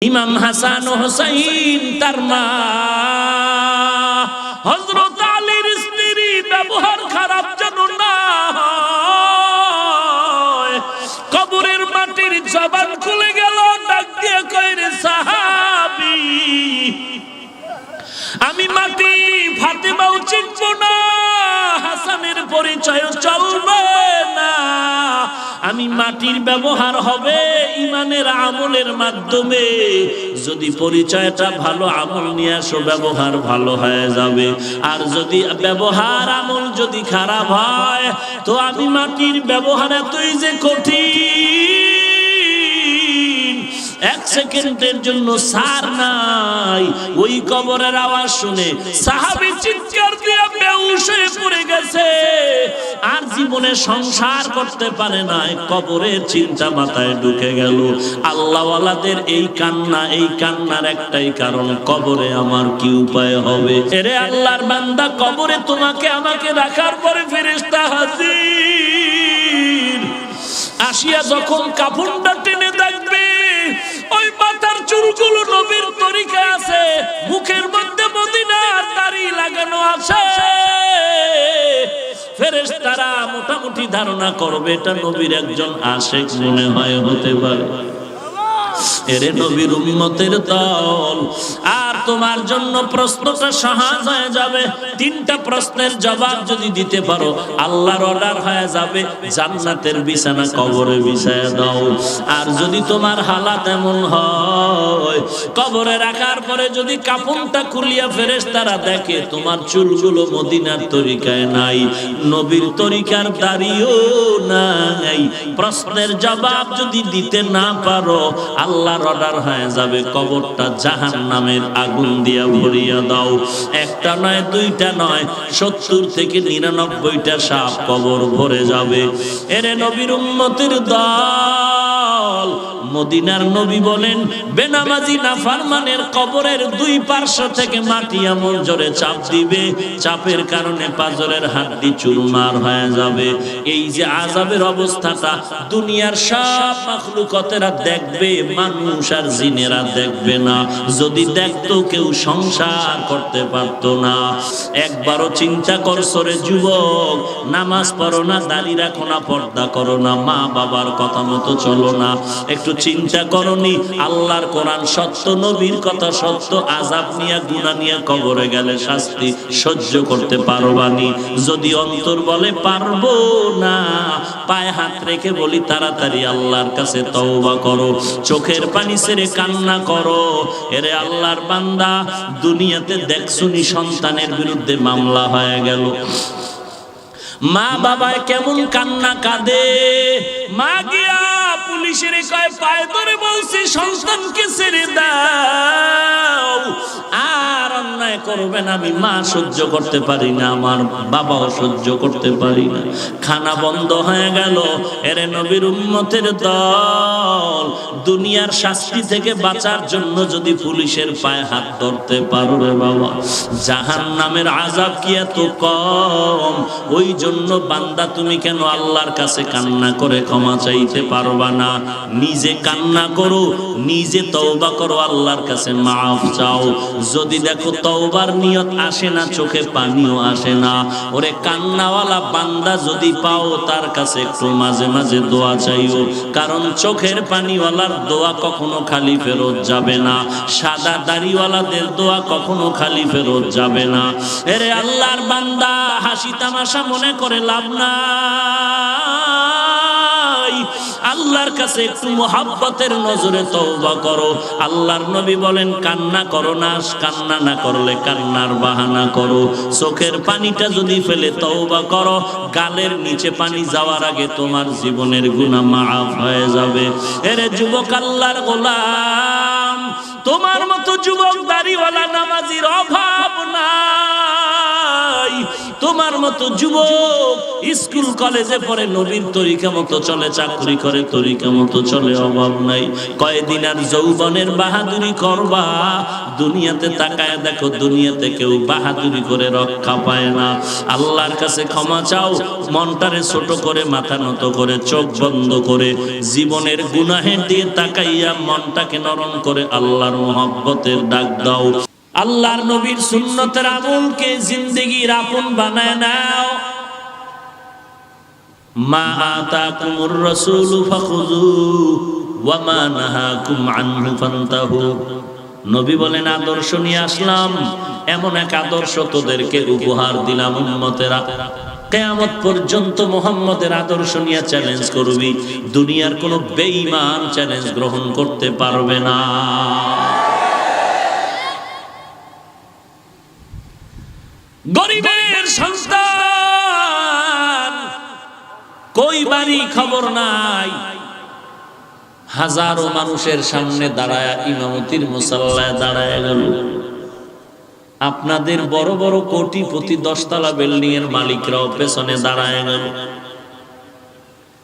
ইমাম হাসান ও হুসাইন তার মা হযরত আলীর স্ত্রী ব্যবহার খারাপ যেন না হয়। কবরের মাটির জবান খুলে গেল, ডাক দিয়ে কয়, রে সাহাবী, আমি মাটি ফাতেমাও চিনব না, হাসানের পরিচয় চলবে না। আমি মাটির ব্যবহার হবে ইমানের আমলের মাধ্যমে। যদি পরিচয়টা ভালো, আমল নিয়ে আসো, ব্যবহার ভালো হয়ে যাবে। আর যদি ব্যবহার আমল যদি খারাপ হয়, তো আমি মাটির ব্যবহার এতই যে কঠিন, এক সেকেন্ডের জন্য সার নাই। ওই কবরের আওয়াজ শুনে সাহাবী চিৎকার দিয়ে বেহুশ হয়ে পড়ে গেছে, আর জীবনে সংসার করতে পারে না। কবরের চিন্তা মাথায় ঢুকে গেল। আল্লাহওয়ালাদের এই কান্না, এই কান্নার একটাই কারণ, কবরে আমার কি উপায় হবে। এরে আল্লাহর বান্দা, কবরে তোমাকে আমাকে রাখার পরে ফেরেশতা হাজির। আসিয়া যখন কাফনটা টেনে দেখবে, ওই মাথার চুলগুলো নবীর তরিকা আছে, মুখের মধ্যে মদিনার দাড়ি লাগানো আছে। ফেরেশতারা মোটামুটি ধারণা করবে এটা নবীর একজন আশিক মনে হয়, হতে পারে। এরে নবীর উম্মতের দল। আর তোমার জন্য প্রশ্নটা সহজ হয়ে যাবে। তিনটা প্রশ্নের জবাব যদি দিতে পারো, আল্লাহর অর্ডার হয়ে যাবে, জান্নাতের বিছানা কবরে বিছায়া দাও। আর যদি তোমার হালাত এমন হয়, কবরে রাখার পরে যদি কাফনটা খুলিয়া ফেরেশতারা দেখে তোমার চুলগুলো মদিনার তরিকায় নাই, নবীর তরিকার দাড়িও নাই, প্রশ্নের জবাব যদি দিতে না পারো, আল্লাহর অর্ডার হয়ে যাবে, কবরটা জাহান্নামের আগুন দিয়া ভরিয়া দাও। একটা নয়, দুইটা নয়, 70 থেকে 99টা সাপ কবর ভরে যাবে। এরে নবীর উম্মতের দল। মদিনার নবী বলেন, বেনামাজি নাফরমানের কবরের দুই পার্শ্ব থেকে মাটি এমন জোরে চাপ দিবে, চাপের কারণে পাজরের হাড্ডি চুরমার হয়ে যাবে। এই যে আযাবের অবস্থাটা দুনিয়ার সব মাখলুকাতেরা দেখবে, মানুষ আর জিনেরা দেখবে না। যদি দেখতো, কেউ সংসার করতে পারতো না। একবারও চিন্তা করছো রে যুবক, নামাজ পড়ো না, দাড়ি রাখো না, পর্দা করো না, মা বাবার কথা মতো চলো না, একটু চিন্তা করনি আল্লাহর কোরআন সত্য, নবীর কথা সত্য, আযাব নিয়ে গুনাহ নিয়ে কবরে গেলে শাস্তি সহ্য করতে পারবানি? যদি অন্তর বলে পারবো না, পায়ে হাত রেখে বলি তাড়াতাড়ি আল্লাহর কাছে তওবা করো, চোখের পানি ছেড়ে কান্না করো। এরে আল্লাহর বান্দা, দুনিয়াতে দেখছুনি সন্তানের বিরুদ্ধে মামলা হয়ে গেল, মা বাবায় কেমন কান্না কাঁদে, মা গিয়া পুলিশের কয়, পায়ে ধরে বলছি সন্তানকে ছেড়ে দাও, আর অন্যায় করবে না, আমি মা সহ্য করতে পারি না, আমার বাবাও সহ্য করতে পারি না। খানা বন্ধ হয়ে গেল। এরে নবীর উম্মতের দল, দুনিয়ার শাস্তি থেকে বাঁচার জন্য যদি পুলিশের পায়ে হাত ধরতে পারো রে বাবা, জাহান্নামের আযাব কি এত কম? ওই জন্য বান্দা, তুমি কেন আল্লাহর কাছে কান্না করে ক্ষমা চাইতে পারবা না? নিজে কান্না করো, নিজে তওবা করো, আল্লাহর কাছে মাফ চাও। যদি দেখো তওবার নিয়ত আসে না, চোখে পানিও আসে না, ওরে কান্নাওয়ালা বান্দা যদি পাও, তার কাছে একটু মাঝে মাঝে দোয়া চাইও, কারণ চোখের পানিওয়ালার দোয়া কখনো খালি ফেরত যাবে না, সাদা দাড়িওয়ালাদের দোয়া কখনো খালি ফেরত যাবে না। এরে আল্লাহর বান্দা, হাসি তামাশা মনে করে লাভ নাই, আল্লাহর কাছে একটু মুহাব্বতের নজরে তওবা করো। আল্লাহর নবী বলেন, কান্না করো না, কান্না না করলে কান্নার বাহানা করো, চোখের পানিটা যদি ফেলে তওবা করো, গালের নিচে পানি যাওয়ার আগে তোমার জীবনের গুনাহ মাফ হয়ে যাবে। এরে যুবক, আল্লাহর গোলাম, তোমার মতো যুবক দাড়িওয়ালা নামাজির অভাব নাই। তোমার মতো যুবক স্কুল কলেজে পড়ে নবীর তরিকা মতো চলে, চাকরি করে তরিকা মতো চলে, অভাব নাই। কয়দিন আর যৌবনের বাহাদুরি করবা? দুনিয়াতে তাকায় দেখো, দুনিয়াতে কেউ বাহাদুরি করে রক্ষা পায় না। আল্লাহর কাছে ক্ষমা চাও, মনটারে ছোট করে, মাথা নত করে, চোখ বন্ধ করে, জীবনের গুনাহের দিয়ে তাকাইয়া মনটাকে নরম করে আল্লাহর মহব্বতের ডাক দাও। আল্লাহর নবীর সুন্নতের আমলকে জিন্দেগির আপন বানায় নাও। মা আতাকুমুর রাসূলু ফাখুযুহু ওয়া মা নাহাকুম আনহু ফান্তাহু। নবী বলেন, আদর্শ নিয়ে আসলাম, এমন এক আদর্শ তোদেরকে উপহার দিলাম উম্মতেরা। কিয়ামত পর্যন্ত মুহাম্মদের আদর্শ নিয়ে চ্যালেঞ্জ করবি, দুনিয়ার কোনো বেঈমান চ্যালেঞ্জ গ্রহণ করতে পারবে না। গরিবের সন্তান, কই বাড়ি খবর নাই, হাজারো মানুষের সামনে দাঁড়ায় ইমামতির মুসাল্লায় দাঁড়ায় গেল। আপনাদের বড় বড় কোটিপতি 10 তলা বিল্ডিং এর মালিকরাও পেছনে দাঁড়ায় গেল।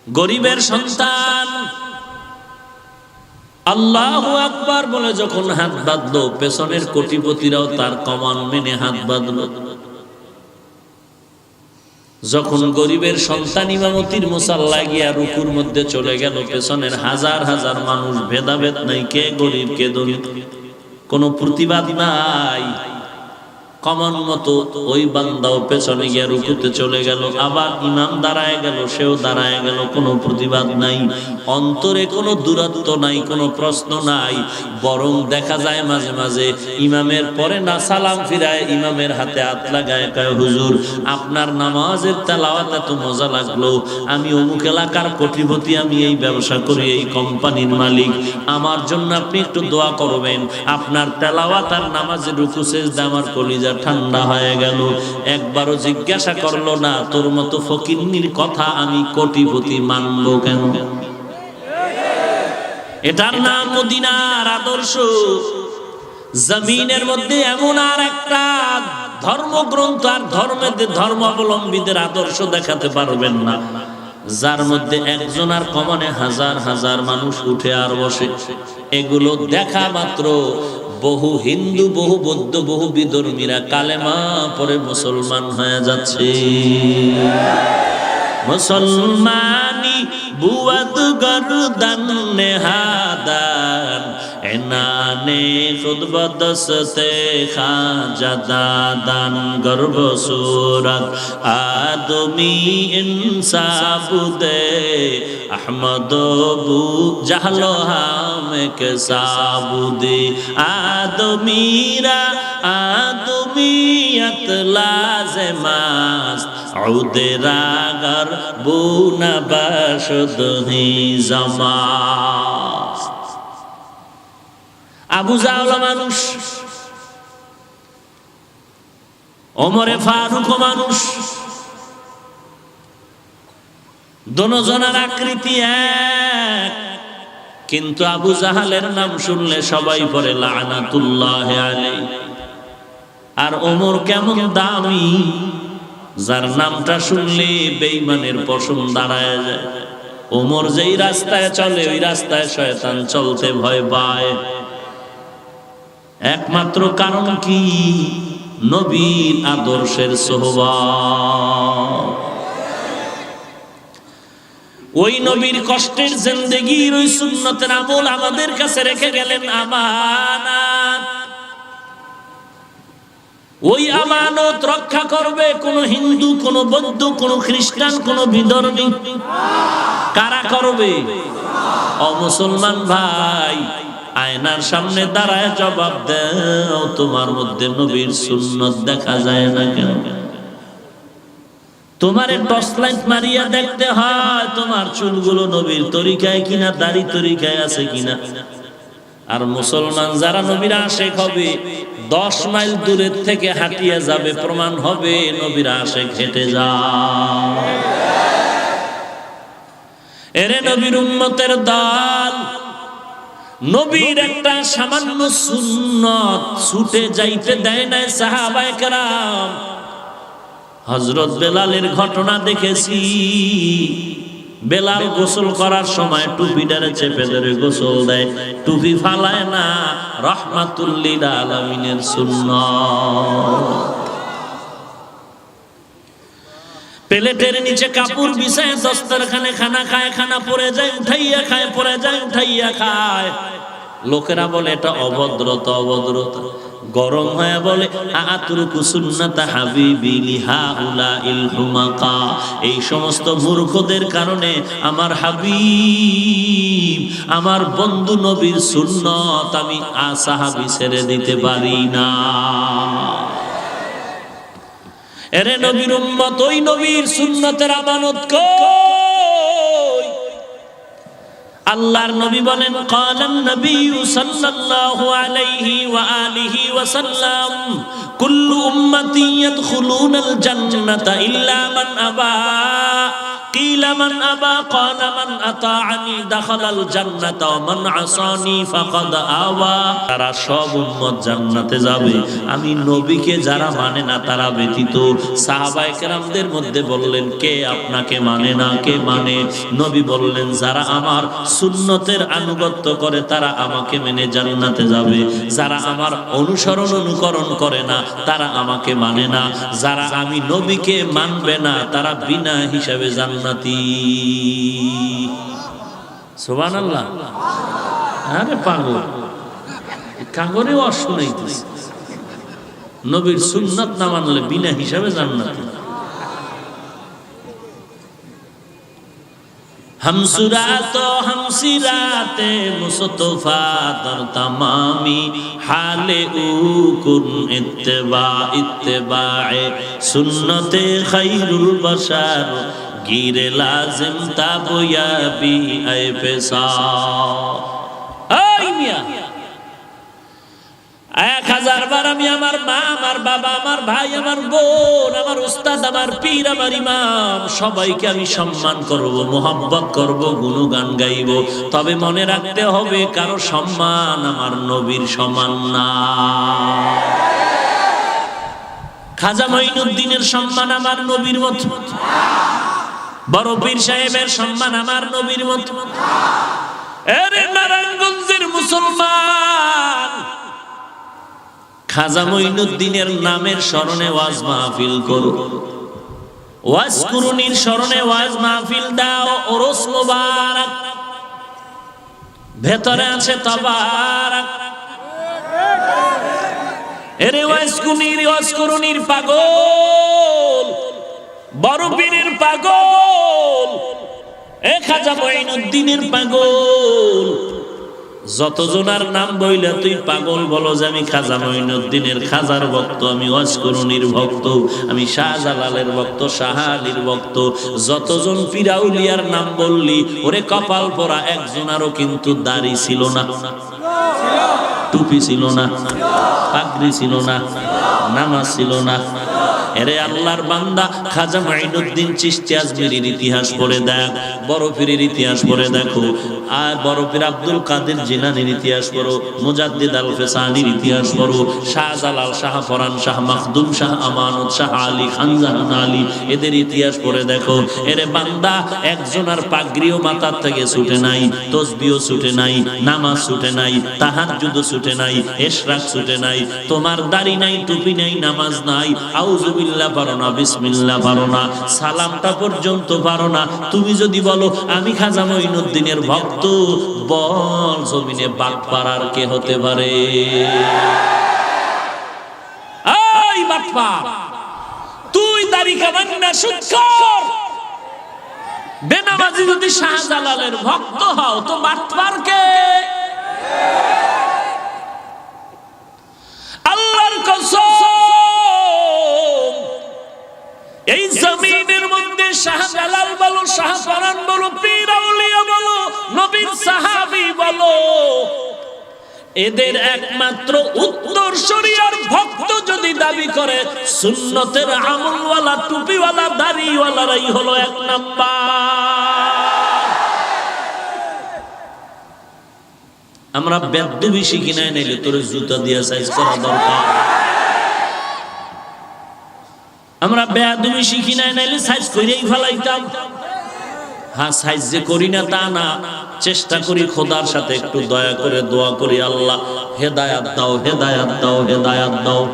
গরিবের সন্তান আল্লাহু আকবার বলে যখন হাত বাঁধলো, পেছনের কোটিপতিরাও তার কমান মেনে হাত বাঁধলো। যখন গরিবের সন্তান ইমামতির মুসাল্লায় গিয়া রুকুর মধ্যে চলে গেল, পেছনের হাজার হাজার মানুষ, ভেদাভেদ নাই, কে গরিব কে ধনী, কোনো প্রতিবাদ নাই। কমন মতো ওই বান্দাও পেছনে গিয়া রুকুতে চলে গেল, আবার ইমাম দাঁড়ায় গেল, সেও দাঁড়ায় গেল, কোনো প্রতিবাদ নাই, অন্তরে কোনো দূরত্ব নাই, কোনো প্রশ্ন নাই। বরং দেখা যায় মাঝে মাঝে ইমামের পরে না সালাম ফিরায় ইমামের হাতে হাত লাগায়, কয় হুজুর আপনার নামাজের তেলাওয়াত এত মজা লাগলো, আমি অমুক এলাকার কোটিপতি, আমি এই ব্যবসা করি, এই কোম্পানির মালিক, আমার জন্য আপনি একটু দোয়া করবেন। আপনার তেলাওয়াত আর নামাজের রুকু সেজদা আমার কলিজা ঠান্ডা হয়ে গেল। একবারও জিজ্ঞাসা করলো না, তোর মতো ফকিন্নির কথা আমি কোটিপতি মানব কেন? এটার নাম মদিনার আদর্শ। জমিনের মধ্যে এমন আর একটা ধর্মগ্রন্থ আর ধর্মাবলম্বীদের আদর্শ দেখাতে পারবেন না যার মধ্যে একজন আর কমনে হাজার হাজার মানুষ উঠে আর বসে। এগুলো দেখা মাত্র বহু হিন্দু, বহু বৌদ্ধ, বহু বিধর্মীরা কালেমা পরে মুসলমান হয়ে যাচ্ছে। মুসলমানি বুয়াদ গরদান নেহাদান এনানে খুতবা দস্তে খাজাদান গর্ব সুরত আদমি ইনসাফ দে আহমদ বু জাহলো হামে কে সাবুদে আদমিরা আদমিয়ত লাজমাস উদেরাগর বুনা বাশদ হি জামাস। আবু জাহল মানুষ, ওমরে ফারুক মানুষ, দোনোজনের আকৃতি এক, কিন্তু আবু জাহালের নাম শুনলে সবাই পড়ে লানাতুল্লাহ আলাইহি। আর ওমর কেমন দামি, যার নামটা শুনলে বেঈমানের পশম দাঁড়ায় যায়। ওমর যেই রাস্তায় চলে ওই রাস্তায় শয়তান চলতে ভয় পায়। একমাত্র কারণ কি? নবীর আদর্শের সোহবত। ওই নবীর কষ্টের জিন্দেগির ওই সুন্নতের আমল আমাদের কাছে রেখে গেলেন আমানত। ওই আমানত রক্ষা করবে কোন হিন্দু, কোন বৌদ্ধ, কোন খ্রিস্টান, কোন বিধর্মী? কারা করবে? অমুসলমান ভাই, আয়নার সামনে দাঁড়ায় জবাব দাও, তোমার মধ্যে নবীর সুন্নত দেখা যায় না কেন? তোমারে টর্চ লাইট মারিয়া দেখতে হয় তোমার চুলগুলো নবীর তরিকায় কিনা, দাড়ি তরিকায় আছে কিনা। আর মুসলমান যারা নবীর আশেক হবে 10 মাইল দূরের থেকে হাঁটিয়ে যাবে, প্রমাণ হবে নবীর আশেক হেঁটে যায়। এরে নবীর উম্মতের দল, নবীর একটা সামান্য সুন্নত ছুটে যাইতে দেয় নাই সাহাবায়ে কেরাম। হযরত বেলালের ঘটনা দেখেছি। বেলাল গোসল করার সময় টুপিটারে চেপে ধরে গোসল দেয়, টুপি ফালায় না, রাহমাতুল লিল আলামিনের সুন্নাত। প্লেটের নিচে কাপড় বিছায় দস্তরখানে খানা খায়, খানা পড়ে যায় উঠাইয়া খায়, পড়ে যায় উঠাইয়া খায়। লোকেরা বলে এটা অভদ্রতা, অভদ্রতা। গরম হয়ে বলে আতুরকু সুন্নাতা হাবিবি লিহাউলাইল হুমাকা, এই সমস্ত মূর্খদের কারণে আমার হাবিব, আমার বন্ধু নবীর সুন্নাত আমি সাহাবী ছেড়ে দিতে পারি না। এরে নবীর উম্মত, ওই নবীর সুন্নতের আমানত কই? আল্লাহর নবী বলেন, ক্বালান নবী সাল্লাল্লাহু আলাইহি ওয়া আলিহি ওয়া সাল্লাম, কুল্লু উম্মতি ইয়াদখুলুনাল জান্নাতা ইল্লা মান আবা, কিলা মান আবা, ক্বালা মান আতাআনি দাখালাল জান্নাতা ওয়া মান আসানি ফাকাদ আওয়া। তারা সব উম্মত জান্নাতে যাবে, আমি নবীকে যারা মানে না তারা ব্যতীত। সাহাবায়ে কেরামদের মধ্যে বললেন, কে আপনাকে মানে না, কে মানে? নবী বললেন, যারা আমার সুন্নতের আনুগত্য করে তারা আমাকে মেনে জান্নাতে যাবে, যারা আমার অনুসরণ অনুকরণ করে না তারা আমাকে মানে না, যারা আমি নবীকে মানবে না তারা বিনা হিসাবে জান্নাতি। সুবহানাল্লাহ। আরে পাগল, কাগরে অশুনাইতেছে, নবীর সুন্নাত না মানলে বিনা হিসাবে জান্নাতি। हमसुरातो हमसिराते मुस्तफा दर तमामी हाले उकुन इत्तिबा इत्तिबाए सुन्नते खैरुल बशर गिरे लाजिम ताबुया बी ऐ पेशा। এই মিয়া 1000 বার আমি আমার মা, আমার বাবা, আমার ভাই, আমার বোন, আমার উস্তাদ, আমার পীর, আমার ইমাম সবাইকে আমি সম্মান করব, মোহাব্বত করব, গুণগান গাইব। তবে মনে রাখতে হবে কারো সম্মান আমার নবীর সমান না। খাজা মঈনুদ্দিনের সম্মান আমার নবীর মতো, বড় পীর সাহেবের সম্মান আমার নবীর মতো। এরে নারায়ণগঞ্জের মুসলমান, খাজা মঈনুদ্দিনের নামের স্মরণে ওয়াজ মাহফিল করো, ওয়াজ কুরুনির স্মরণে ওয়াজ মাহফিল দাও, ওরস মুবারক ভেতরে আছে তাবারক। এরে ওয়াজ কুরুনির পাগল, বড় পীরের পাগল, এ খাজা মঈনুদ্দিনের পাগল। যতজনার নাম বইলে তুই পাগল বলো যে আমি খাজা মঈনুদ্দিনের, খাজার ভক্ত, আমি ওয়াজ কুরুনির ভক্ত, আমি শাহজালালের ভক্ত, শাহ আলীর ভক্ত। যতজন পীরাউলিয়ার নাম বললি, ওরে কপাল পরা একজনারও কিন্তু দাড়ি ছিল না, টুপি ছিল না, পাগড়ি ছিল না, নামাজ ছিল না। এরে আল্লাহর বান্দা, খাজা মঈনুদ্দিন চিশতি আজমিরির ইতিহাস পড়ে দেখ, বড় পীরের ইতিহাস পড়ে দেখো, আর বড় পীর আব্দুল কাদের জিলানীর ইতিহাস পড়ো, মুজাদ্দিদ আল ফেসানির ইতিহাস পড়ো, শাহজালাল, শাহ ফরান, শাহ মাখদুম, শাহ আমানত, শাহ আলী, খানজাহান আলী, এদের ইতিহাস পড়ে দেখো। এরে বান্দা, একজনের পাগড়িও মাথার থেকে ছুটে নাই, তসবিও ছুটে নাই, নামাজ ছুটে নাই, তাহাজ্জুদও ছুটে নাই, ইশরাক ছুটে নাই, তোমার দাড়ি নাই, টুপি নাই, নামাজ নাই, আউযু বিল্লাহ পারো না, বিসমিল্লাহ পারো না, সালামটা পর্যন্ত পারো না। তুমি যদি বলো আমি খাজা মঈনুদ্দিনের ভক্ত, বল জমিনে বাটপাড়ার কে হতে পারে? এই বাটপার, তুই দাড়ি কামান না, সুদখোর, বেনামাজি যদি শাহজালালের ভক্ত হও তো বাটপার কে? আল্লাহর কসম, এই জমিনের মধ্যে শাহজালাল বলো, শাহ ফরান বলো, পীর আউলিয়া বলো, নবীর সাহাবী বলো, এদের একমাত্র উত্তরসূরি আর ভক্ত যদি দাবি করে, সুন্নতের আমলওয়ালা, টুপিওয়ালা, দাড়িওয়ালারাই হলো এক নাম্বার। আমরা বেদবি শিখি নাই, নাইলে তোর জুতা দিয়া সাইজ করা দরকার। আমরা বেয়াদবি শিখি নাই, নাইলে সাইজ করেই ফেলাইতাম। হ্যাঁ, সাইজ যে করি না তা না, চেষ্টা করি খোদার সাথে একটু দয়া করে দোয়া করি, আল্লাহ হেদায়াত দাও, হেদায়াত দাও, হেদায়াত দাও।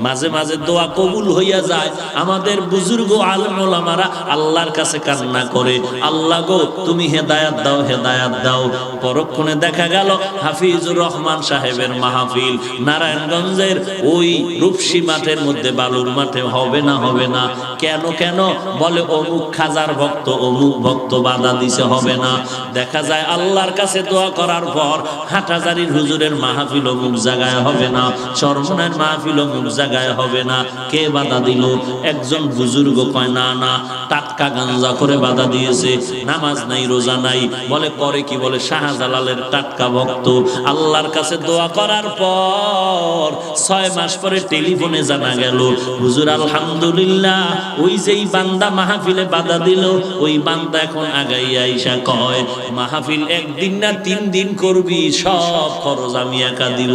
মাঝে মাঝে দোয়া কবুল হইয়া যায়। আমাদের বুজুর্গ আলেম ওলামারা আল্লাহর কাছে কান্না করে, আল্লাহ গো তুমি হেদায়াত দাও, হেদায়াত দাও। পরক্ষণে দেখা গেল হাফিজুর রহমান সাহেবের মাহফিল নারায়ণগঞ্জের ওই রূপসী মাঠের মধ্যে, বালুর মাঠে হবে না, হবে না। কেন কেন বলে অমুক খাজার ভক্ত, অমুক ভক্ত বাধা দিছে, হবে না। দেখা যায় আল্লাহর কাছে দোয়া করার পর হাটহাজারীর হুজুরের মাহফিল অমুক জায়গায় হবে না, চরমনার মাহফিল অমুক জায়গায় হবে না। কে বাধা দিল? একজন বুজুর্গ কয় না না, টাটকা গাঞ্জা করে বাধা দিয়েছে, নামাজ নাই, রোজা নাই। বলে করে কি? বলে শাহজালালের টাটকা ভক্ত। আল্লাহর কাছে দোয়া করার পর 6 মাস পরে টেলিফোনে জানা গেল, হুজুর আলহামদুলিল্লাহ, ওই যেই বান্দা মাহফিলে বাধা দিল, ওই বান্দা এখন আগাইয়া আইসা কয় মাহফিল 1 দিন না 3 দিন করবি, সব খরচ আমি একা দিব।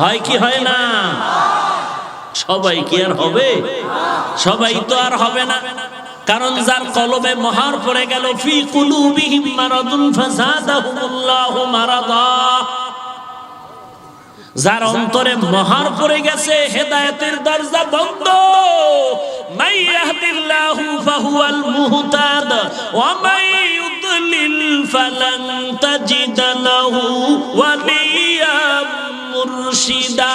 হয় কি হয় না? সবাই কি আর হবে? সবাই তো আর হবে না। কারণ যার কলবে মোহর পড়ে গেল, ফি কুলুবিহিম মারাদুন ফাযাদাহুমুল্লাহু মারাদা, যার অন্তরে মোহর পড়ে গেছে, হেদায়েতের দরজা বন্ধ। মাই ইয়াহদিল্লাহু ফাহুয়াল মুহতাদ ওয়া মাই ইউদ্লিল ফালান তাজিদ লাহু ওয়ালিয়াম মুরশিদা।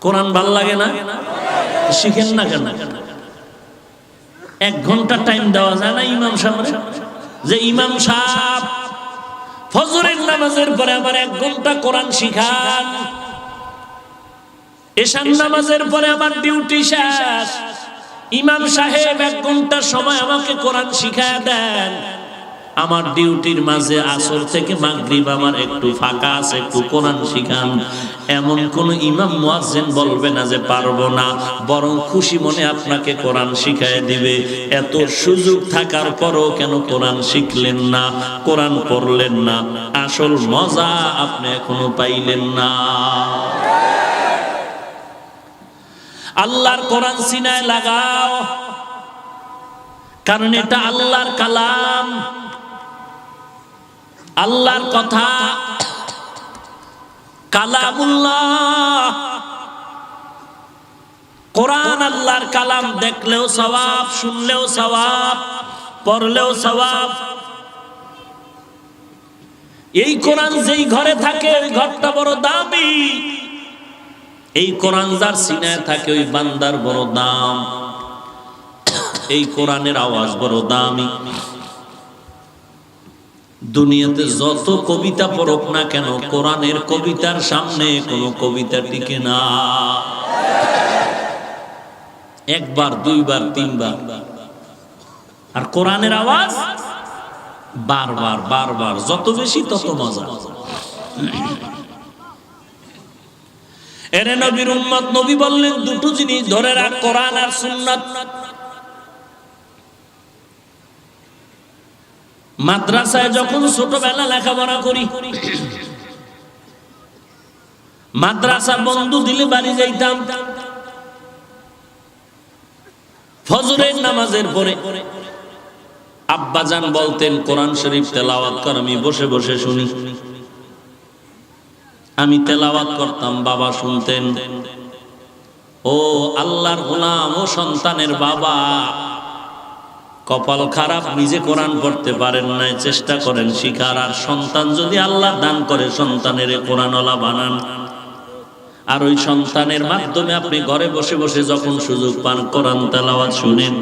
কোরআন ভাল লাগে না? শিখেন না কেন? 1 ঘন্টা টাইম দেওয়া যায় না ইমাম সাহেব? যে ইমাম সাহেব ফজরের নামাজের পরে আমার 1 ঘন্টা কোরআন শিখান, এশার নামাজের পরে আমার ডিউটি শেষ, ইমাম সাহেব 1 ঘন্টা সময় আমাকে কোরআন শিখায় দেন। আমার ডিউটির মাঝে আসর থেকে মাগরিব আমার একটু ফাঁকা আছে, একটু কোরআন শিখান। এমন কোন ইমাম মুয়াজ্জিন বলবে না যে পারবো না, বরং খুশি মনে আপনাকে কোরআন শিখায় দিবে। এত সুযোগ থাকার পরও কেন কোরআন শিখলেন না, কোরআন পড়লেন না? আসল মজা আপনি এখনো পাইলেন না। আল্লাহর কোরআন সিনায় লাগাও, কারণ এটা আল্লাহর কালাম, আল্লাহর কথা, কালামুল্লাহ। কোরআন আল্লাহর কালাম, দেখলেও সওয়াব, শুনলেও সওয়াব, পড়লেও সওয়াব। এই কোরআন যেই ঘরে থাকে ওই ঘরটা বড় দামি। এই কোরআন যার সিনায় থাকে ওই বান্দার বড় দাম। এই কোরআনের আওয়াজ বড় দামি। দুনিয়াতে যত কবিতা পড়ুক না কেন, কোরআনের কবিতার সামনে কোনো কবিতা টিকে না। 1 বার 2 বার 3 বার, আর কোরআনের আওয়াজ বারবার বারবার, যত বেশি তত মজা। এরে নবীর উম্মত, নবী বললেন 2টো জিনিস ধরে রাখ, কোরআন আর সুন্নাত। মাদ্রাসায় যখন ছোটবেলা লেখাপড়া করি, মাদ্রাসা বন্ধু দিলে বাড়ি যাইতাম। ফজরের নামাজের পরে আব্বাজান বলতেন কোরআন শরীফ তেলাওয়াত কর, আমি বসে বসে শুনি। আমি তেলাওয়াত করতাম, বাবা শুনতেন। ও আল্লাহর গোলাম, ও সন্তানের বাবা, কপাল খারাপ, নিজে কোরআন পড়তে পারেন না, চেষ্টা করেন শিখার। আর সন্তান যদি আল্লাহ দান করে, সন্তানের কোরআনওয়ালা বানান। আর ওই সন্তানের মাধ্যমে আপনি ঘরে বসে বসে যখন সুযোগ পান, কোরআন তেলাওয়াত শুনেন।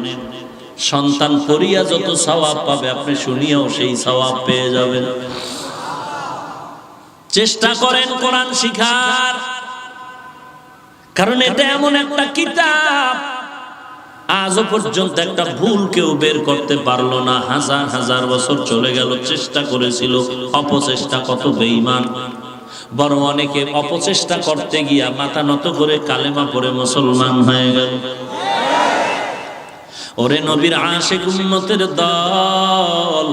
সন্তান পড়িয়া যত সওয়াব পাবে, আপনি শুনিয়াও সেই সওয়াব পেয়ে যাবেন। চেষ্টা করেন কোরআন শিখার, কারণ এটা এমন একটা কিতাব, আজও পর্যন্ত একটা ভুল কেউ বের করতে পারলো না। হাজার হাজার বছর চলে গেল, চেষ্টা করেছিল, অপচেষ্টা, কত বেঈমান। বড় অনেকে অপচেষ্টা করতে গিয়া মাথা নত করে কালেমা পড়ে মুসলমান হয়ে গেল। ওরে নবীর আশিক উম্মতের দল,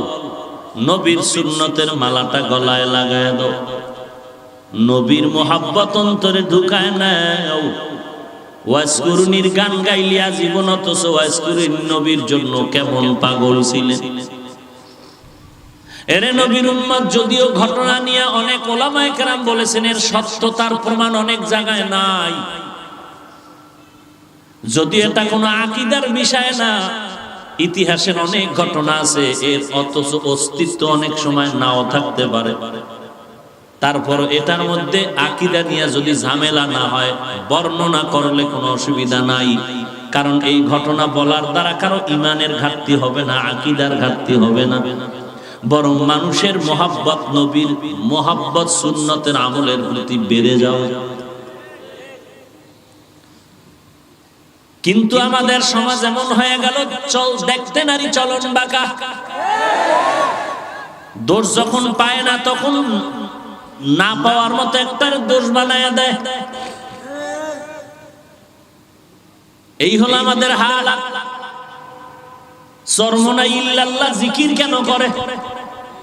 নবীর সুন্নতের মালাটা গলায় লাগায় দাও। নবীর মোহাব্বত অন্তরে ঢুকায় নাও। ওয়াজকুরুনির গান গাইলিয়া জীবন, অথচ ওয়াজকুরুন নবীর জন্য কেমন পাগল ছিলেন। এরে নবীর উম্মত, যদিও ঘটনা নিয়ে অনেক ওলামায়ে কেরাম বলেছেন এর সত্যতার প্রমাণ অনেক জায়গায় নাই, যদি এটা কোনো আকীদার বিষয় না, ইতিহাসের অনেক ঘটনা আছে এর অথচ অস্তিত্ব অনেক সময় নাও থাকতে পারে। তারপর এটার মধ্যে আকীদা নিয়ে যদি ঝামেলা না হয়, বর্ণনা করলে কোনো অসুবিধা নাই, কারণ এই ঘটনা বলার দ্বারা কারো ঈমানের ঘাটতি হবে না, আকীদার ঘাটতি হবে না, বরং মানুষের মোহাব্বত, নবীর মোহাব্বত, সুন্নতের আমলের প্রতি বেড়ে যাবে। কিন্তু আমাদের সমাজ এমন হয়ে গেল, চল দেখতে নারী চলন বাঁকা, দোষ যখন পায় না তখন না পাওয়ার মতো একটা দোষ বানায় দেয়। এই হলো আমাদের হাল। চরমনা ইল্লাল্লাহ জিকির কেন করে?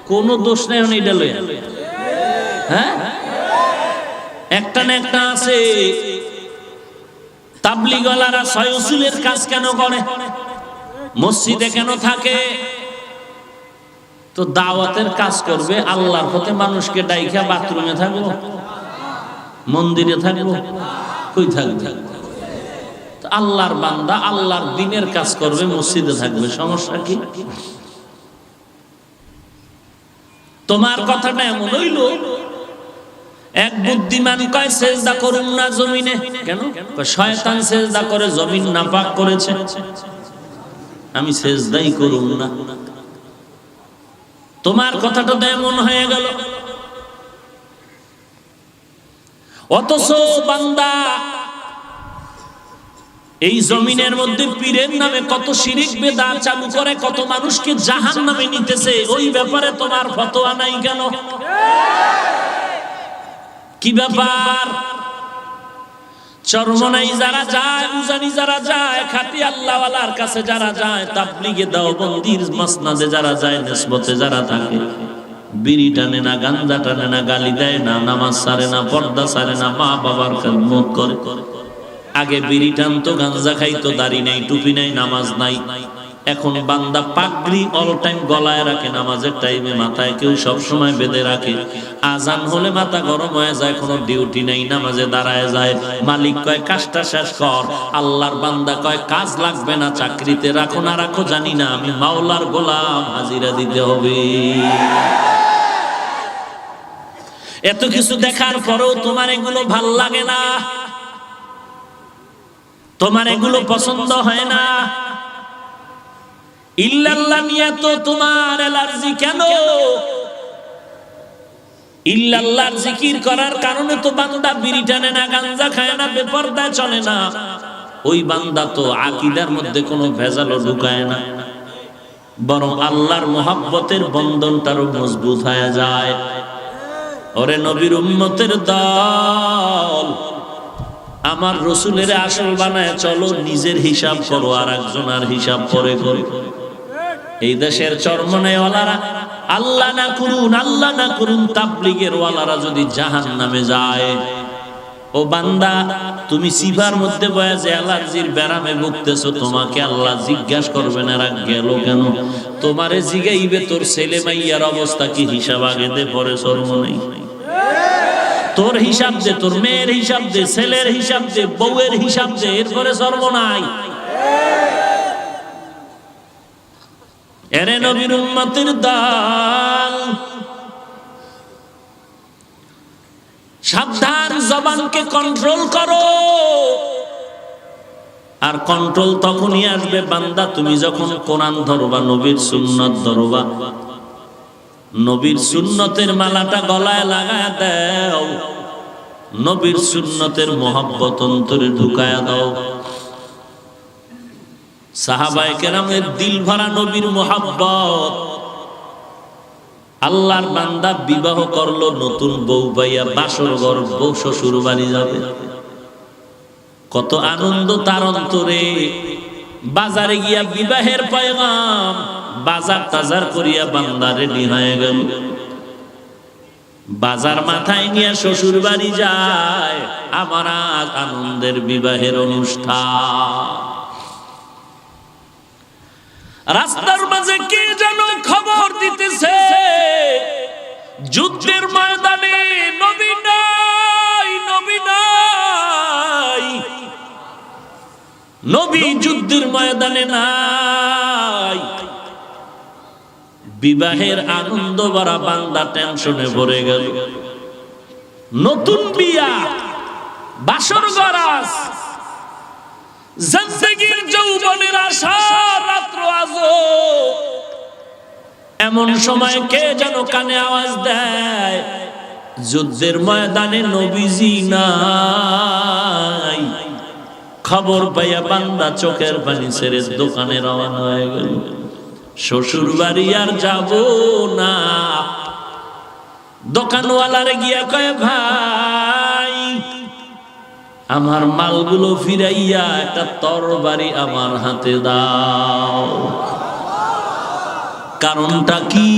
কোন দোষ নেই এটা লইয়া, হ্যাঁ একটা না একটা আছে। তাবলীগওয়ালারা সয়সুলের কাজ কেন করে? মসজিদে কেন থাকে? তো দাওয়াতের কাজ করবে, আল্লাহর পথে মানুষকে ডাইকা বাথরুমে থাকবো, মন্দিরে থাকবো, কই থাকবে? আল্লাহর বান্দা আল্লাহর দ্বীনের কাজ করবে, মসজিদে থাকবে, সমস্যা কি? তোমার কথাটা এমন হইল, এক বুদ্ধিমান কয় সেজদা করুন না জমিনে। কেন? শয়তান সেজদা করে, জমিন নাপাক করেছে, আমি সেজদাই করুন না। তোমার কথাটা তো এমন হয়ে গেল। অথচ বান্দা এই জমিনের মধ্যে পীরের নামে কত শিরিক বেদাত চালু করে, কত মানুষকে জাহান্নামে নিতেছে, ওই ব্যাপারে তোমার ফতোয়া নাই কেন? কি ব্যাপার? চরমনাই যারা যায়, উজানি যারা যায়, খাঁটি আল্লাহওয়ালার কাছে যারা যায়, তাবলীগে দেওবন্দির মাসনাদে যারা যায়, নিসবতে যারা থাকে, বিড়ি টানে না, গাঞ্জা টানে না, গালি দেয় না, নামাজ ছাড়ে না, পর্দা ছাড়ে না, মা বাবার খেদমত করে। আগে বিড়ি টানতো, গাঞ্জা খাইতো, দাড়ি নাই, টুপি নাই, নামাজ নাই। এখন বান্দা পাগড়ি অল টাইম গলায় রাখে, নামাজের টাইমে মাথায় কেউ সব সময় বেঁধে রাখে। আজান হলে মাথা গরম হয়ে যায়, কোনো ডিউটি নাই, নামাজে দাঁড়ায় যায়। মালিক কয় কাজটা শেষ কর, আল্লাহর বান্দা কয় কাজ লাগবে না, চাকরিতে রাখো না রাখো জানি না, আমি মাওলার গোলাম, হাজিরা দিতে হবে। এত কিছু দেখার পরেও তোমার এগুলো ভাল লাগে না, তোমার এগুলো পছন্দ হয় না। ইল্লাল্লাহ নিয়ে তো তোমার অ্যালার্জি কেন? ইল্লাল্লাহর জিকির করার কারণে তো বান্দা বিড়ি টানে না, গাঞ্জা খায় না, বেপরদা চলে না। ওই বান্দা তো আকীদার মধ্যে কোনো ভেজালও ঢুকায় না, বরং আল্লাহর মোহাব্বতের বন্ধনটারও মজবুত হয়ে যায়। ওরে নবীর উম্মতের দল, আমার রসুলের আসল বানায় চলো, নিজের হিসাব করো, আর একজনের হিসাব পরে করো। এই দেশের চরমনাই ওয়ালারা আল্লাহ না করুন, আল্লাহ না করুন, তাবলীগের ওয়ালারা যদি জাহান্নামে যায়, ও বান্দা তুমি সিফার মধ্যে বয়া যে অ্যালার্জির ব্যারামে ভুগতেছো, তোমাকে আল্লাহ জিজ্ঞাসা করবে না এরা গেল কেন? তোমারে জিগাইবে তোর ছেলে মাইয়ার অবস্থা কি, হিসাব আগে দে, পরে চরমনাই। তোর হিসাব দে, তোর মেয়ের হিসাব দে, ছেলের হিসাব দে, বউয়ের হিসাব দে, এরপরে চরমনাই। এরে নবীর উম্মতের দল, সাবধান, জবানকে কন্ট্রোল করো। আর কন্ট্রোল তখনই আসবে বান্দা তুমি যখন কোরআন ধরবা, নবীর সুন্নত ধরবা। নবীর সুন্নতের মালাটা গলায় লাগায় দাও, নবীর সুন্নতের মোহাব্বত অন্তরে ঢুকায়া দাও। সাহাবায়ে কেরামের দিল ভরা নবীর মোহাব্বত। আল্লাহর বান্দা বিবাহ করলো, নতুন বউ পাইয়া বাসর ঘর, বউ শ্বশুর বাড়ি যাবে, কত আনন্দ তার অন্তরে। বাজারে গিয়া বিবাহের পয়গাম বাজার তাজার করিয়া বান্দা রেডি হয়ে গেল। বাজার মাথায় নিয়ে শ্বশুর বাড়ি যায়, আমার আজ আনন্দের বিবাহের অনুষ্ঠান। রাস্তার মাঝে কে যেন খবর দিতেছে, যুদ্ধের ময়দানে নবী নাই, নবী নাই, নবী যুদ্ধের ময়দানে নাই। বিবাহের আনন্দ ভরা বান্দা টেনশনে ভরে গেল। নতুন বিয়া, বাসর গরাস, জিন্দেগির যৌবনের আশা রাত্র আজো। এমন সময় কে যেন কানে আওয়াজ দেয়, যুদ্ধের ময়দানে নবীজি নাই। খবর পাইয়া বান্দা চোখের পানি ছেড়ে দোকানে রওনা হয়ে গেল। শ্বশুর বাড়ি আর যাব না। দোকানওয়ালারে গিয়া কয়, ভাই আমার মালগুলো ফিরাইয়া একটা তরবারি আমার হাতে দাও। কারণটা কি?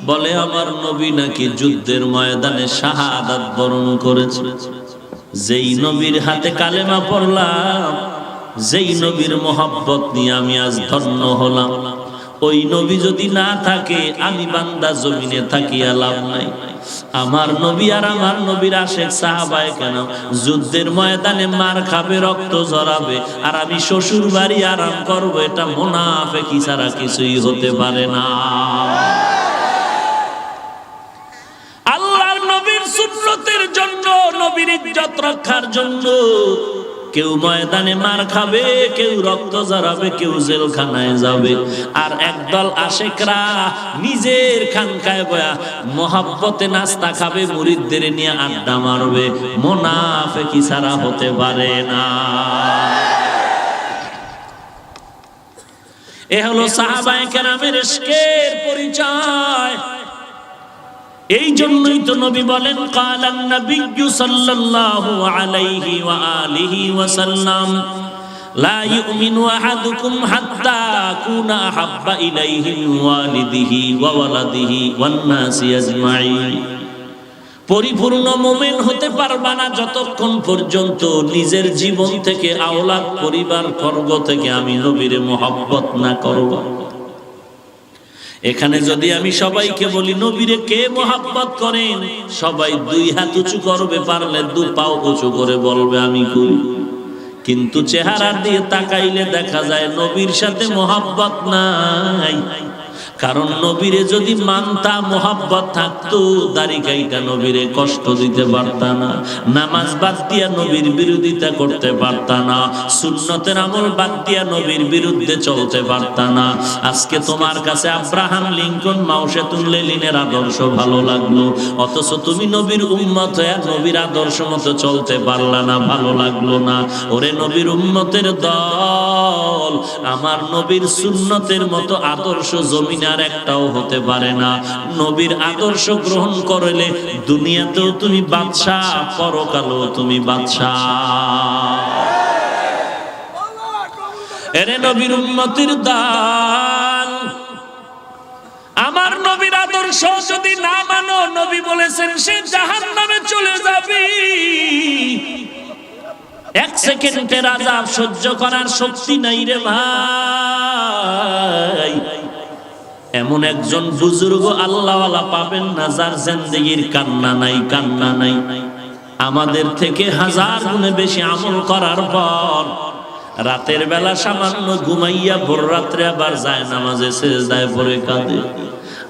বলে আমার নবী নাকি যুদ্ধের ময়দানে শাহাদাত বরণ করেছে। যেই নবীর হাতে কালেমা পড়লাম, যেই নবীর মোহাব্বত নিয়ে আমি আজ ধন্য হলাম, ওই নবী যদি না থাকে আমি বান্দা জমিনে থাকিয়া লাভ নাই। আমার নবী আর আমার নবীর আশেক সাহাবায়ে কেন যুদ্ধের ময়দানে মার খাবে, রক্ত ঝরাবে, আর আমি শ্বশুর বাড়ি আরাম করব, এটা মুনাফিকি ছাড়া কিছুই হতে পারে না। আল্লাহর নবীর সুন্নতের জন্য, নবীর ইজ্জত রক্ষার জন্য কেউ ময়দানে মার খাবে, কেউ রক্ত ঝরাবে, কেউ জেলখানায় যাবে। আর একদল আশেকরা নিজের খানকায় বয়া মোহাব্বতে নাস্তা খাবে, মুরিদদের নিয়ে আড্ডা মারবে। মুনাফিকি ছাড়া হতে পারে না। এ হলো সাহাবায়ে কেরামের ইশকের পরিচয়। এই জন্যই তো নবী বলেন, কালান নবিয়্যু সাল্লাল্লাহু আলাইহি ওয়া আলিহি ওয়াসাল্লাম, লা ইউমিনু আহাদুকুম হাত্তা আকুনা আহাব্বা ইলাইহি মিন ওয়ালিদিহি ওয়া ওয়ালাদিহি ওয়ান নাসি আজমাইন। পরিপূর্ণ মুমিন হতে পারবা না যতক্ষণ পর্যন্ত নিজের জীবন থেকে, আওলাদ, পরিবার বর্গ থেকে আমি নবীরে মুহাব্বত না করব। এখানে যদি আমি সবাইকে বলি নবীরে কে মুহাব্বত করেন, সবাই দুই হাত উঁচু করবে, পারলে দু পাও উঁচু করে বলবে আমি করি। কিন্তু চেহারা দিয়ে তাকাইলে দেখা যায় নবীর সাথে মুহাব্বত নাই। কারণ নবীরে যদি মানতা, মুহাব্বত থাকতো, দাড়ি কাইটা নবীরে কষ্ট দিতে পারতা না, নামাজ বাদ দিয়া নবীর বিরোধিতা করতে পারতা না, সুন্নতের আমল বাদ দিয়া নবীর বিরুদ্ধে চলতে পারতা না। আজকে তোমার কাছে আব্রাহাম লিঙ্কন, মাও সেতুং লেনিনের আদর্শ ভালো লাগলো, অথচ তুমি নবীর উম্মত হয়ে নবীর আদর্শ মতো চলতে পারলা না, ভালো লাগলো না। ওরে নবীর উম্মতের দল, আমার নবীর সুন্নতের মতো আদর্শ জমিনে আর একটাও হতে পারে না। নবীর আদর্শ গ্রহণ করলে দুনিয়াতেও তুমি বাদশা, পরকালেও তুমি বাদশা। এরে নবীর উম্মতের দল, আমার নবীর আদর্শ যদি না মানো, নবী বলেছেন সে জাহান্নামে চলে যাবে। এক সেকেন্ডের আযাব সহ্য করার শক্তি নাই রে ভাই। এমন একজন বুজুর্গ আল্লাহওয়ালা পাবেন না যার জিন্দেগির কান্না নাই, কান্না নাই। আমাদের থেকে হাজার গুণে বেশি আমল করার পর রাতের বেলা সামান্য ঘুমাইয়া ভোর রাত্রে আবার যায় নামাজে সেজদায় পড়ে কাঁদে,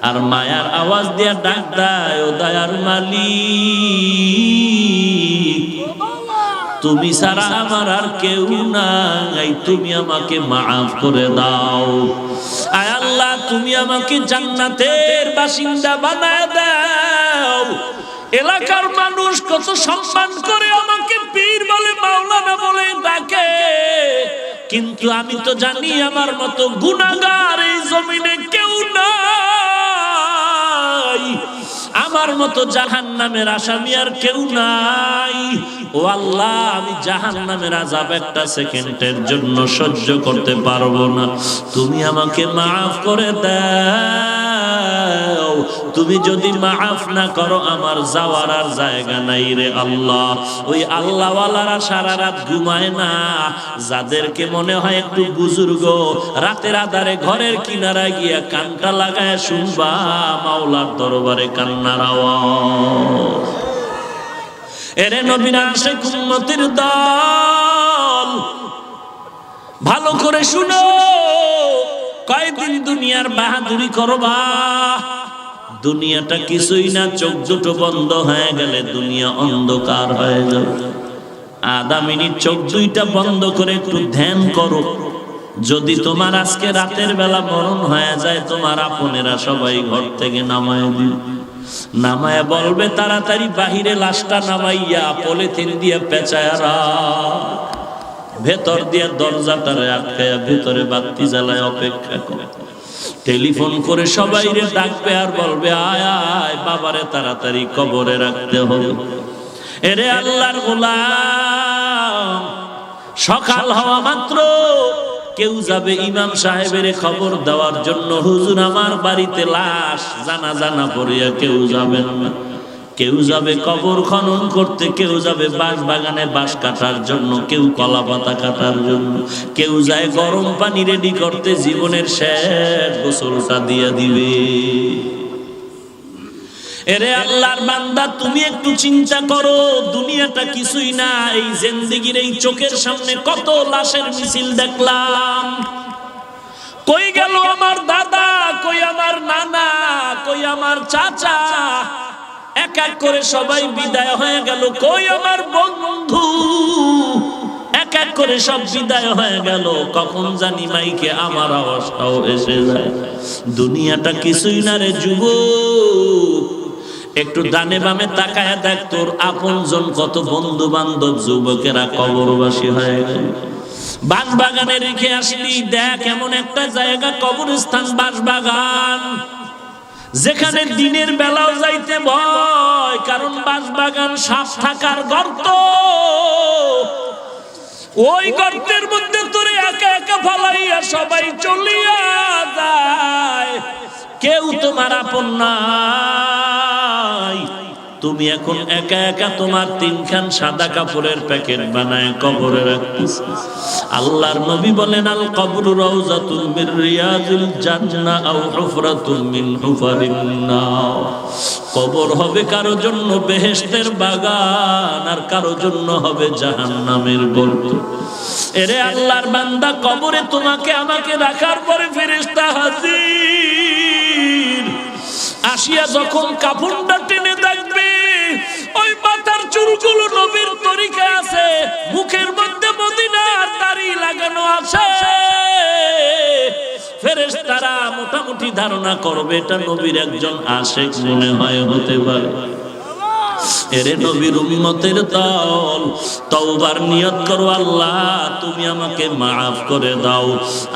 আর মায়ার আওয়াজ দিয়া ডাক দেয়, ও দয়ার মালিক, তুমি ছাড়া আমার আর কেউ নাই, তুমি আমাকে মাফ করে দাও। আয় আল্লাহ, তুমি আমাকে জান্নাতের বাসিন্দা বানায় দাও। এলাকার মানুষ কত সম্মান করে আমাকে পীর বলে, মাওলানা বলে ডাকে, কিন্তু আমি তো জানি আমার মতো গুনাহগার এই জমিনে কেউ নাই, আমার মতো জাহান্নামের আসামি আর কেউ নাই। ও আল্লাহ, আমি জাহান্নামের আযাব একটা সেকেন্ডের জন্য সহ্য করতে পারবো না, তুমি আমাকে মাফ করে দাও। তুমি যদি মাফ না করো আমার যাওয়ার আর জায়গা নাই রে আল্লাহ। ওই আল্লাহওয়ালারা সারা রাত ঘুমায় না, যাদেরকে মনে হয় একটু বুজুর্গ, রাতের আধারে ঘরের কিনারায় গিয়া কানটা লাগায় শুনবা মাওলার দরবারে কান্নার আওয়াজ। এরে নবীর আশিক উম্মতের দল, ভালো করে শুনো, কয়দিন দুনিয়ার বাহাদুরি করবা? দুনিয়াটা কিছুই না, চোখ দুটো বন্ধ হয়ে গেলে দুনিয়া অন্ধকার হয়ে যাবে। আধা মিনিট চোখ দুইটা বন্ধ করে একটু ধ্যান করো। যদি তোমার আজকে রাতের বেলা মরণ হয়ে যায়, তোমার আপনেরা সবাই ঘর থেকে নামায় দিবে, নামায় বলবে তাড়াতাড়ি বাহিরে লাশটা নামাইয়া পলিথিন দিয়ে পেঁচায় ভেতর দিয়ে দরজাটারে আটকায়া ভেতরে বাতি জ্বালায় অপেক্ষা করে। টেলিফোন করে সবাই রে ডাকবে আর বলবে আয় আয় বাবারে তাড়াতাড়ি কবরে রাখতে হবে। এরে আল্লাহর গোলাম, সকাল হওয়া মাত্র কেউ যাবে ইমাম সাহেবের খবর দেওয়ার জন্য, হুজুর আমার বাড়িতে লাশ, জানাজা না পড়িয়া কেউ যাবেন না। কেউ যাবে কবর খনন করতে, কেউ যাবে বাঁশ বাগানে বাঁশ কাটার জন্য, কেউ কলা পাতা কাটার জন্য, কেউ যায় গরম পানি রেডি করতে, জীবনের শেষ গোসলটা দিয়ে দিবে। এরে আল্লাহর বান্দা, তুমি একটু চিন্তা করো, দুনিয়াটা কিছুই না। এই জিন্দেগির এই চোখের সামনে কত লাশের মিছিল দেখলাম। কই গেল আমার দাদা, কই আমার নানা, কই আমার চাচা, এক এক করে সবাই বিদায় হয়ে গেল। কই আমার বন্ধু, এক এক করে সব বিদায় হয়ে গেল। কখন জানি মাইকে আমার আওয়াজটাও এসে যায়। দুনিয়াটা কিছুই না রে যুবক, একটু ডানে বামে তাকায় দেখ, তোর আপনজন কত বন্ধু বান্ধব যুবকেরা কবরবাসী হয়ে গেল। বাঁশবাগানে রেখে আসলি, দেখ এমন একটা জায়গা কবরস্থান বাঁশবাগান, যেখানে দিনের বেলাও যাইতে ভয়, কারণ বাঁশবাগান সাপ থাকার গর্ত। ওই গর্তের মধ্যে তোরে একা একা ফালাইয়া সবাই চলিয়া যায়, কেউ তোমার আপন নাই। তুমি এখন একা একা তোমার তিনখান সাদা কাপড়ের প্যাকেট বানায় কবরে রাখতেছ। আল্লাহর নবী বলেন, আল কবরু রাউযাতুন মির রিয়াজিল জান্নাহ আও হুফরাতুন মিন হুফারিন নার। কবর হবে কারো জন্য বেহেশতের বাগান, আর কারো জন্য হবে জাহান্নামের গর্ত। এরে আল্লাহর বান্দা, কবরে তোমাকে আমাকে রাখার পরে ফেরেশতা হাজির। আসিয়া যখন কাফনটা টেনে দেখবে, ওই মাথার চুলগুলো নবীর তরিকা আছে, মুখের মধ্যে মদিনার দাড়ি লাগানো আছে। ফেরেশতারা মোটামুটি ধারণা করবে এটা নবীর একজন আশিক মনে হয় হতে পারে। এরে নবীর উম্মতের দল, তওবার নিয়ত করো, আল্লাহ তুমি আমাকে মাফ করে দাও।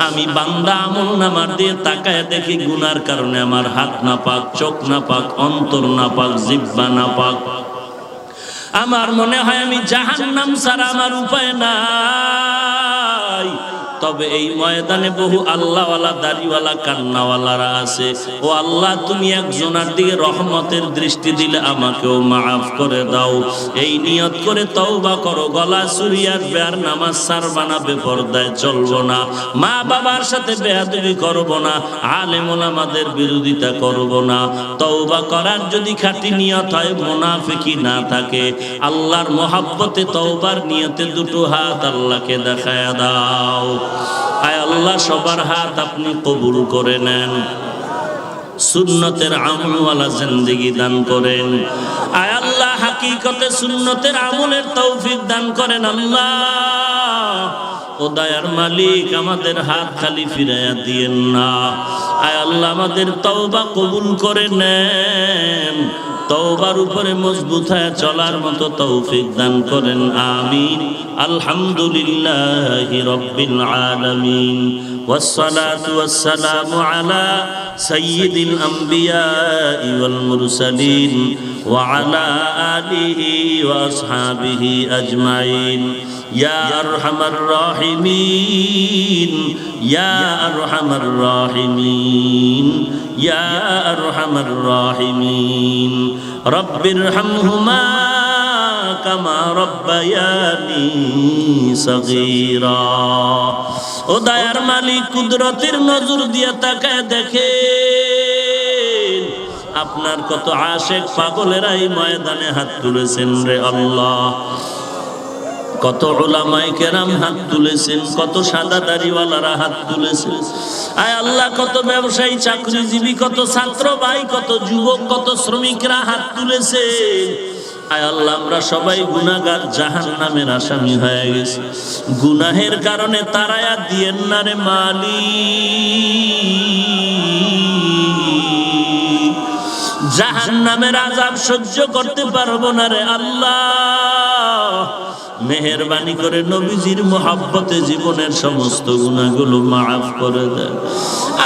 আমি বান্দা আমলনামা দিয়ে তাকায় দেখি গুনার কারণে আমার হাত নাপাক, চোখ নাপাক, অন্তর নাপাক, জিহ্বা নাপাক। আমার মনে হয় আমি জাহান্নাম ছাড়া আমার উপায় নাই। তবে এই ময়দানে বহু আল্লাহওয়ালা, দাড়িওয়ালা, কান্নাওয়ালারা আছে। ও আল্লাহ, তুমি একজনের দিকে রহমতের দৃষ্টি দিলে আমাকেও মাফ করে দাও। এই নিয়ত করে তওবা করো, গলা চুরিয়ার বেয়ার নামাজ ছাড়বা না, বেপরদায় চলবো না, মা বাবার সাথে বেয়াদবি করবো না, আলেম ওলামাদের বিরোধিতা করবো না। তওবা করার যদি খাঁটি নিয়ত হয়, মুনাফিকি না থাকে, আল্লাহর মহাব্বতে তওবার নিয়তে দুটো হাত আল্লাহকে দেখায়া দাও। আয় আল্লাহ, সবার হাত আপনি কবুল করে নেন, সুন্নতের আমলওয়ালা জিন্দেগি দান করেন। আয় আল্লাহ, হাকিকতে সুন্নতের আমলের তৌফিক দান করেন। আল্লাহ ও দয়ার মালিক, আমাদের হাত খালি ফিরাইয়া দিয়েন না। আয় আল্লাহ, আমাদের তওবা কবুল করে নেন, তওবার উপরে মজবুত হয়ে চলার মতো তৌফিক দান করেন। আমিন। আলহামদুলিল্লাহি রাব্বিল আলামিন, والصلاة والسلام على سيد الأنبياء والمرسلين وعلى آله وأصحابه أجمعين ইয়া আরহামার রাহিমিন, ইয়া আরহামার রাহিমিন, ইয়া আরহামার রাহিমিন। রব্বিরহামহুমা কামা রব্বায়ানি সগীরা। ও দয়ার মালিক, কুদরতের নজর দিয়ে তাকায় দেখেন আপনার কত আশেক পাগলেরা এই ময়দানে হাত তুলেছেন রে আল্লাহ। কত উলামায়ে কেরাম হাত তুলেছেন, কত সাদা দাড়িওয়ালারা হাত তুলেছেন। আয় আল্লাহ, কত ব্যবসায়ী, চাকরিজীবী, কত ছাত্র ভাই, কত যুবক, কত শ্রমিকরা হাত তুলেছেন। আয় আল্লাহ, আমরা সবাই গুনাহগার, জাহান্নামের আসামি হয়ে গেছি। গুনাহের কারণে তারায়া দিয়েন না রে মালিক। জাহান্নামের আযাব সহ্য করতে পারবো না রে আল্লাহ। মেহেরবানি করে নবীজির মোহাব্বতে জীবনের সমস্ত গুনাহগুলো মাফ করে দেন।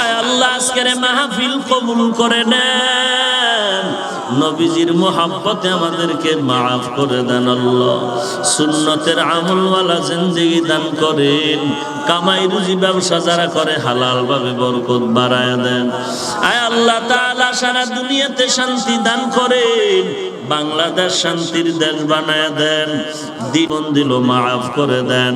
আয় আল্লাহ, আজকের মাহফিল কবুল করে নেন। নবীজির মোহাব্বতে আমাদেরকে মাফ করে দেন আল্লাহ। সুন্নতের আমলওয়ালা জিন্দেগি দান করেন। কামাই রুজি ব্যবসা যারা করে হালাল ভাবে বরকত বাড়ায় দেন। আয় আল্লাহ তাআলা, সারা দুনিয়াতে শান্তি দান করেন। বাংলাদেশ শান্তির দেশ বানায় দেন। জীবন দিল মাফ করে দেন।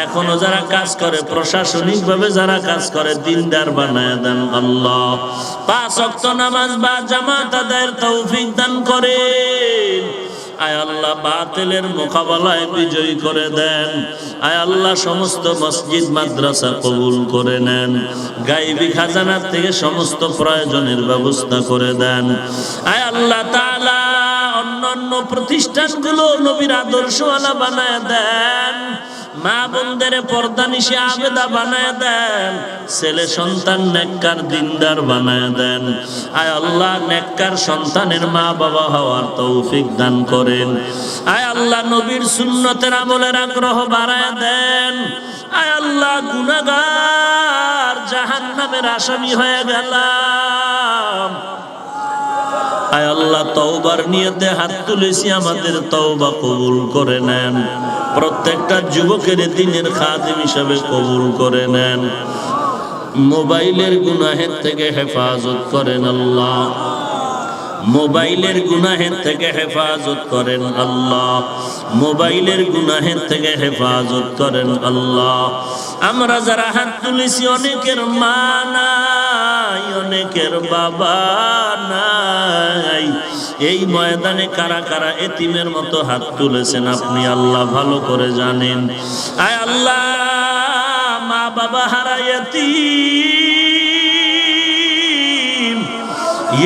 এখনো যারা কাজ করে, প্রশাসনিক ভাবে যারা কাজ করে, দিনদার বানায় দেন আল্লাহ। 5 ওয়াক্ত নামাজ বা জামাত আদায়ের তৌফিক দান করেন। আয় আল্লাহ, বাতিলের মোকাবেলায় বিজয়ী করে দেন। আয় আল্লাহ, সমস্ত মসজিদ মাদ্রাসা কবুল করে নেন। গায়বী খাজানার থেকে সমস্ত প্রয়োজনের ব্যবস্থা করে দেন। আয় আল্লাহ তাআলা, অন্যান্য প্রতিষ্ঠানগুলো নবীর আদর্শওয়ালা বানায় দেন। মা বোনদের পর্দানিশি আবেদা বানায় দেন। ছেলে সন্তান নেককার দিনদার বানায় দেন। আয় আল্লাহ, নেককার সন্তানের মা বাবা হওয়ার তৌফিক দান করেন। আয় আল্লাহ, নবীর সুন্নতের আমলের আগ্রহ বাড়ায় দেন। আয় আল্লাহ, গুনাহগার, জাহান্নামের আসামি হয়ে গেলাম। আয় আল্লাহ, তওবার নিয়তে হাত তুলেছি, আমাদের তওবা কবুল করে নেন। প্রত্যেকটা যুবকের দ্বীনের খাদিম হিসাবে কবুল করে নেন। মোবাইলের গুনাহের থেকে হেফাজত করেন আল্লাহ। মোবাইলের গুনাহের থেকে হেফাজত করেন আল্লাহ। মোবাইলের গুনাহের থেকে হেফাজত করেন আল্লাহ। আমরা যারা হাত তুলেছি, অনেকের মা নাই, অনেকের বাবা নাই। এই ময়দানে কারা কারা এতিমের মতো হাত তুলেছেন আপনি আল্লাহ ভালো করে জানেন। আয় আল্লাহ, মা বাবা হারা এতিম,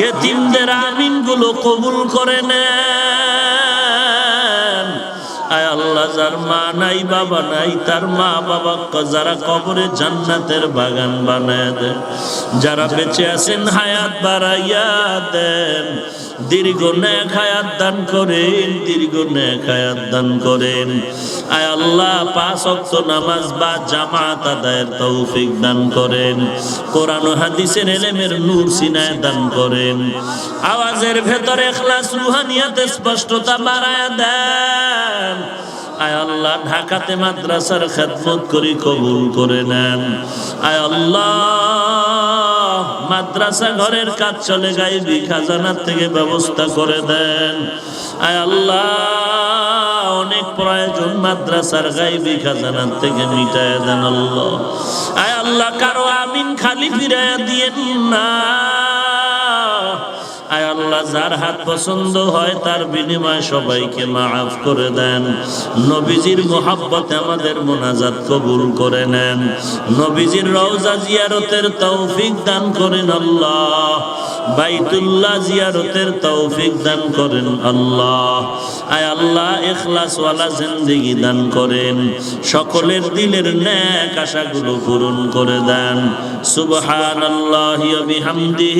এতিমদের আমিন গুলো কবুল করে নেন। আয় আল্লাহ, যার মা নাই বাবা নাই, তার মা বাবা যারা কবরে জান্নাতের বাগান বানায় দেন। যারা বেঁচে আছেন হায়াত বাড়াইয়া দেন। দীর্ঘ নেক হায়াত দান করেন, দীর্ঘ নেক হায়াত দান করেন। আয় আল্লাহ, 5 ওয়াক্ত নামাজ বা জামাত আদায়ের তৌফিক দান করেন। কোরআন ও হাদিসের ইলমের নূর সিনায় দান করেন। আওয়াজের ভেতরে ইখলাস, রুহানিয়াতে স্পষ্টতা বাড়ায় দেন। আয় আল্লাহ, ঢাকাতে মাদ্রাসার খেদমত করি, কবুল করে নেন। আয় আল্লাহ, মাদ্রাসা ঘরের কাজ চলে, গায়বী খাজানার থেকে ব্যবস্থা করে দেন। আয় আল্লাহ, অনেক প্রয়োজন মাদ্রাসার গায়বী খাজানার থেকে মিটায় দেন আল্লাহ। আয় আল্লাহ, কারো আমিন খালি ফিরাইয়া দিয়েন না। আয় আল্লাহ, যার হাত পছন্দ হয় তার বিনিময়ে সবাইকে মাফ করে দেন। নবীজির মোহাব্বতে আমাদের মোনাজাত কবুল করে নেন। নবীজির রওজা জিয়ারতের তৌফিক দান করেন আল্লাহ। বাইতুল্লাহ জিয়ারতের তৌফিক দান করেন আল্লাহ। আয় আল্লাহ, ইখলাস ওয়ালা জিন্দেগি দান করেন। সকলের দিলের নেক আশাগুলো পূরণ করে দেন। সুবহানাল্লাহি ওয়া বিহামদিহি।